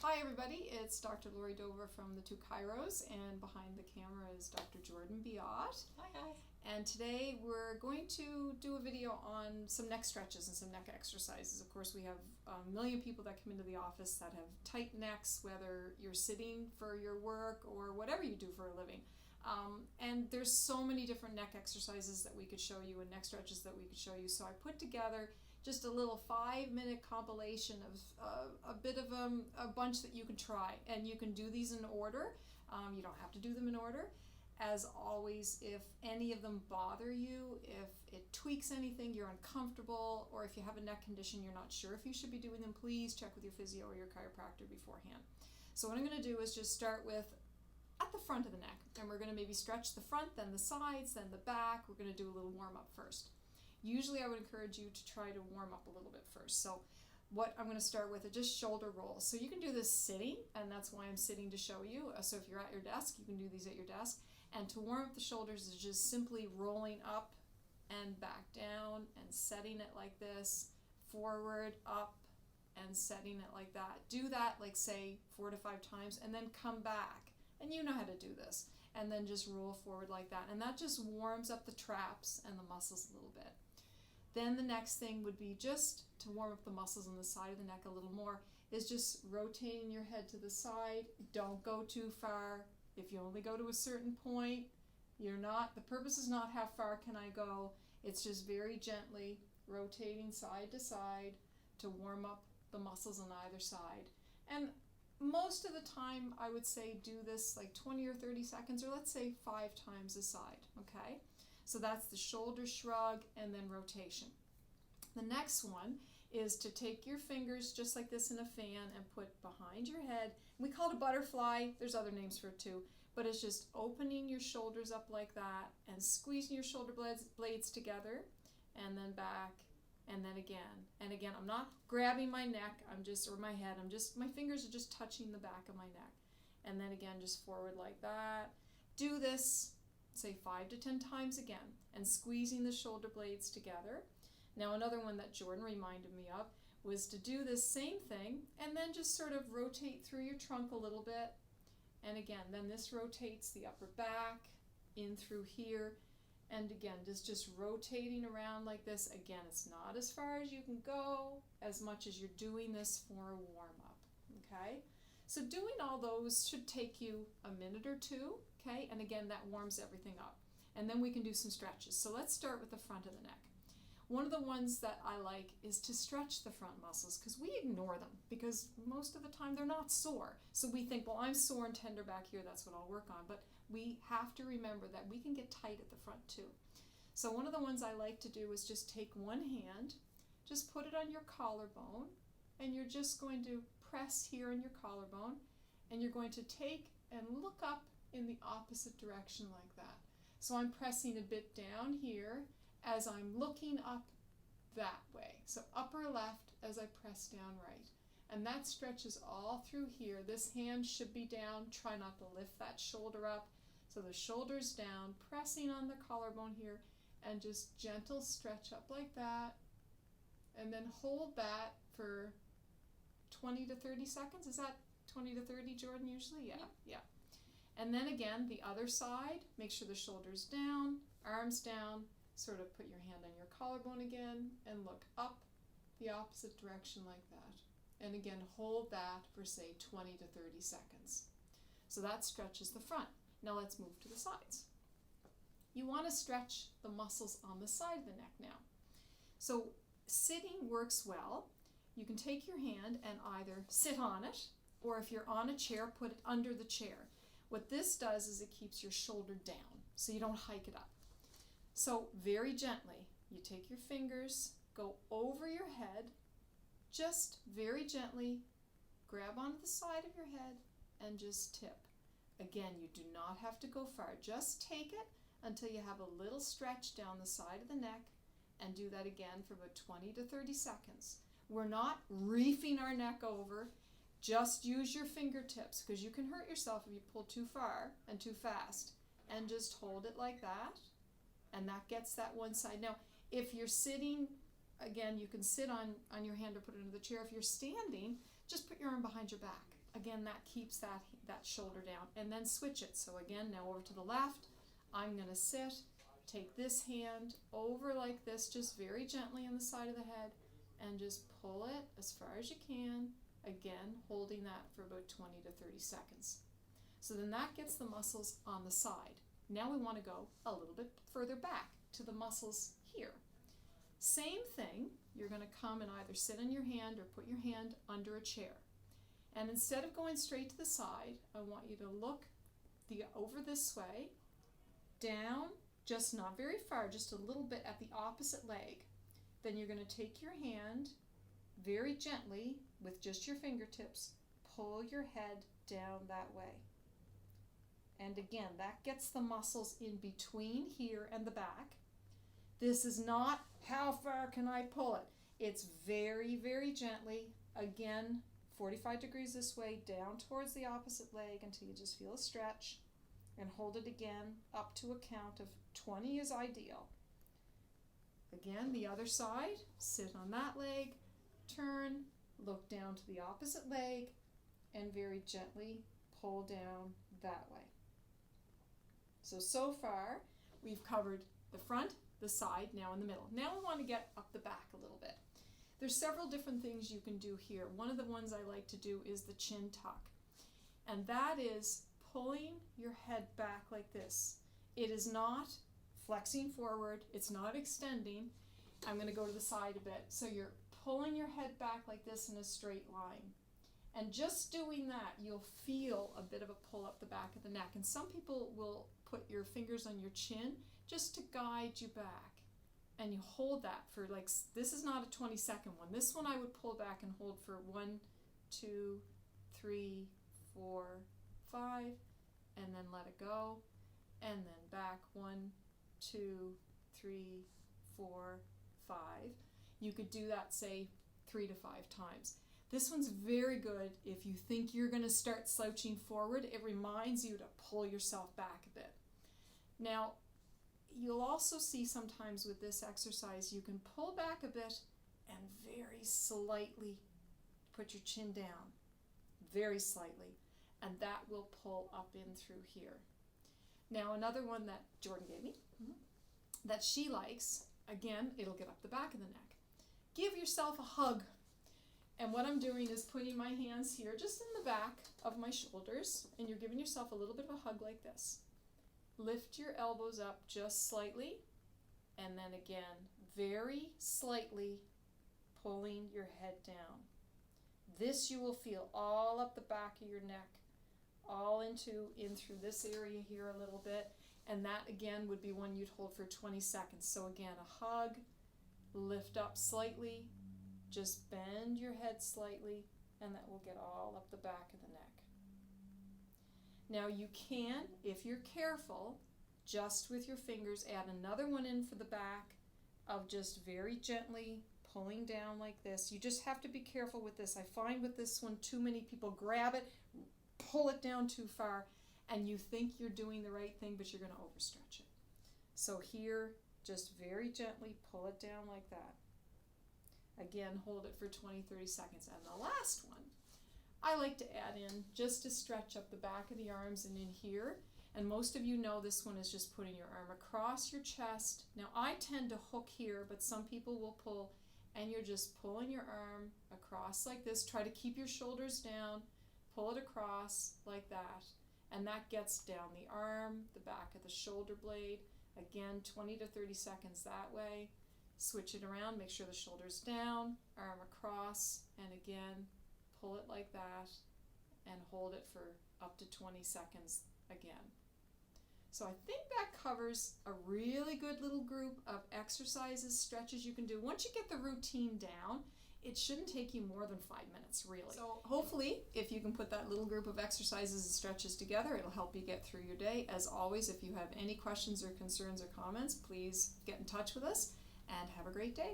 Hi everybody, it's Dr. Lori Dover from the Two Chiros, and behind the camera is Dr. Jordan Biot. Hi guys. And today we're going to do a video on some neck stretches and some neck exercises. Of course, we have a million people that come into the office that have tight necks, whether you're sitting for your work or whatever you do for a living. And there's so many different neck exercises that we could show you and neck stretches that we could show you. So I put together just a little 5-minute compilation of a bit of a bunch that you can try. And you can do these in order. You don't have to do them in order. As always, if any of them bother you, if it tweaks anything, you're uncomfortable, or if you have a neck condition you're not sure if you should be doing them, please check with your physio or your chiropractor beforehand. So what I'm going to do is just start with at the front of the neck, and we're going to maybe stretch the front, then the sides, then the back. We're going to do a little warm-up first. Usually I would encourage you to try to warm up a little bit first. So what I'm going to start with are just shoulder rolls. So you can do this sitting, and that's why I'm sitting to show you. So if you're at your desk, you can do these at your desk. And to warm up the shoulders is just simply rolling up and back down and setting it like this, forward, up, and setting it like that. Do that like say 4 to 5 times, and then come back. And you know how to do this. And then just roll forward like that. And that just warms up the traps and the muscles a little bit. Then the next thing would be, just to warm up the muscles on the side of the neck a little more, is just rotating your head to the side. Don't go too far. If you only go to a certain point, the purpose is not how far can I go. It's just very gently rotating side to side to warm up the muscles on either side. And most of the time, I would say do this like 20 or 30 seconds, or let's say 5 times a side, okay? So that's the shoulder shrug and then rotation. The next one is to take your fingers just like this in a fan and put behind your head. We call it a butterfly. There's other names for it too. But it's just opening your shoulders up like that and squeezing your shoulder blades together, and then back, and then again. And again, I'm not grabbing my neck, or my head. My fingers are just touching the back of my neck. And then again, just forward like that. Do this, say 5 to 10 times again, and squeezing the shoulder blades together. Now another one that Jordan reminded me of was to do this same thing and then just sort of rotate through your trunk a little bit. And again, then this rotates the upper back in through here. And again, just rotating around like this. Again, it's not as far as you can go, as much as you're doing this for a warm-up, okay? So doing all those should take you a minute or two, okay? And again, that warms everything up. And then we can do some stretches. So let's start with the front of the neck. One of the ones that I like is to stretch the front muscles, because we ignore them because most of the time they're not sore. So we think, well, I'm sore and tender back here, that's what I'll work on. But we have to remember that we can get tight at the front too. So one of the ones I like to do is just take one hand, just put it on your collarbone, and you're just going to press here on your collarbone, and you're going to take and look up in the opposite direction like that. So I'm pressing a bit down here as I'm looking up that way. So upper left as I press down right. And that stretches all through here. This hand should be down. Try not to lift that shoulder up. So the shoulder's down, pressing on the collarbone here, and just gentle stretch up like that. And then hold that for 20 to 30 seconds. Is that 20 to 30, Jordan, usually? Yeah. And then again, the other side, make sure the shoulder's down, arms down, sort of put your hand on your collarbone again and look up the opposite direction like that. And again, hold that for say 20 to 30 seconds. So that stretches the front. Now let's move to the sides. You want to stretch the muscles on the side of the neck now. So sitting works well. You can take your hand and either sit on it, or if you're on a chair, put it under the chair. What this does is it keeps your shoulder down, so you don't hike it up. So very gently, you take your fingers, go over your head, just very gently grab onto the side of your head and just tip. Again, you do not have to go far. Just take it until you have a little stretch down the side of the neck, and do that again for about 20 to 30 seconds. We're not reefing our neck over. Just use your fingertips, because you can hurt yourself if you pull too far and too fast. And just hold it like that. And that gets that one side. Now, if you're sitting, again, you can sit on your hand or put it into the chair. If you're standing, just put your arm behind your back. again, that keeps that shoulder down. And then switch it. So again, now over to the left, I'm going to sit, take this hand over like this, just very gently on the side of the head, and just pull it as far as you can, again, holding that for about 20 to 30 seconds. So then that gets the muscles on the side. Now we want to go a little bit further back to the muscles here. Same thing, you're going to come and either sit on your hand or put your hand under a chair. And instead of going straight to the side, I want you to look over this way, down, just not very far, just a little bit at the opposite leg. Then you're going to take your hand very gently with just your fingertips, pull your head down that way. And again, that gets the muscles in between here and the back. This is not how far can I pull it. It's very, very gently, again, 45 degrees this way, down towards the opposite leg until you just feel a stretch, and hold it again up to a count of 20 is ideal. Again, the other side, sit on that leg, turn, look down to the opposite leg, and very gently pull down that way. So far, we've covered the front, the side, now in the middle. Now we want to get up the back a little bit. There's several different things you can do here. One of the ones I like to do is the chin tuck. And that is pulling your head back like this. It is not flexing forward, it's not extending. I'm going to go to the side a bit. So you're pulling your head back like this in a straight line. And just doing that, you'll feel a bit of a pull up the back of the neck. And some people will put your fingers on your chin just to guide you back. And you hold that for like, this is not a 20-second one. This one I would pull back and hold for 1, 2, 3, 4, 5, and then let it go. And then back 1, 2, 3, 4, 5. You could do that, say, 3 to 5 times. This one's very good if you think you're going to start slouching forward. It reminds you to pull yourself back a bit. Now, you'll also see sometimes with this exercise, you can pull back a bit and very slightly put your chin down, very slightly, and that will pull up in through here. Now, another one that Jordan gave me, that she likes, again, it'll get up the back of the neck. Give yourself a hug. And what I'm doing is putting my hands here just in the back of my shoulders, and you're giving yourself a little bit of a hug like this. Lift your elbows up just slightly, and then again, very slightly pulling your head down. This you will feel all up the back of your neck, all in through this area here a little bit, and that again would be one you'd hold for 20 seconds. So again, a hug, lift up slightly, just bend your head slightly, and that will get all up the back of the neck. Now you can, if you're careful, just with your fingers add another one in for the back of just very gently pulling down like this. You just have to be careful with this. I find with this one too many people grab it, pull it down too far, and you think you're doing the right thing, but you're going to overstretch it. So here, just very gently pull it down like that. Again, hold it for 20-30 seconds. And the last one, I like to add in just to stretch up the back of the arms and in here. And most of you know this one is just putting your arm across your chest. Now I tend to hook here, but some people will pull, and you're just pulling your arm across like this. Try to keep your shoulders down, pull it across like that. And that gets down the arm, the back of the shoulder blade. Again, 20 to 30 seconds that way. Switch it around, make sure the shoulder's down, arm across, and again, pull it like that, and hold it for up to 20 seconds again. So I think that covers a really good little group of exercises, stretches you can do. Once you get the routine down, it shouldn't take you more than 5 minutes, really. So hopefully, if you can put that little group of exercises and stretches together, it'll help you get through your day. As always, if you have any questions or concerns or comments, please get in touch with us, and have a great day.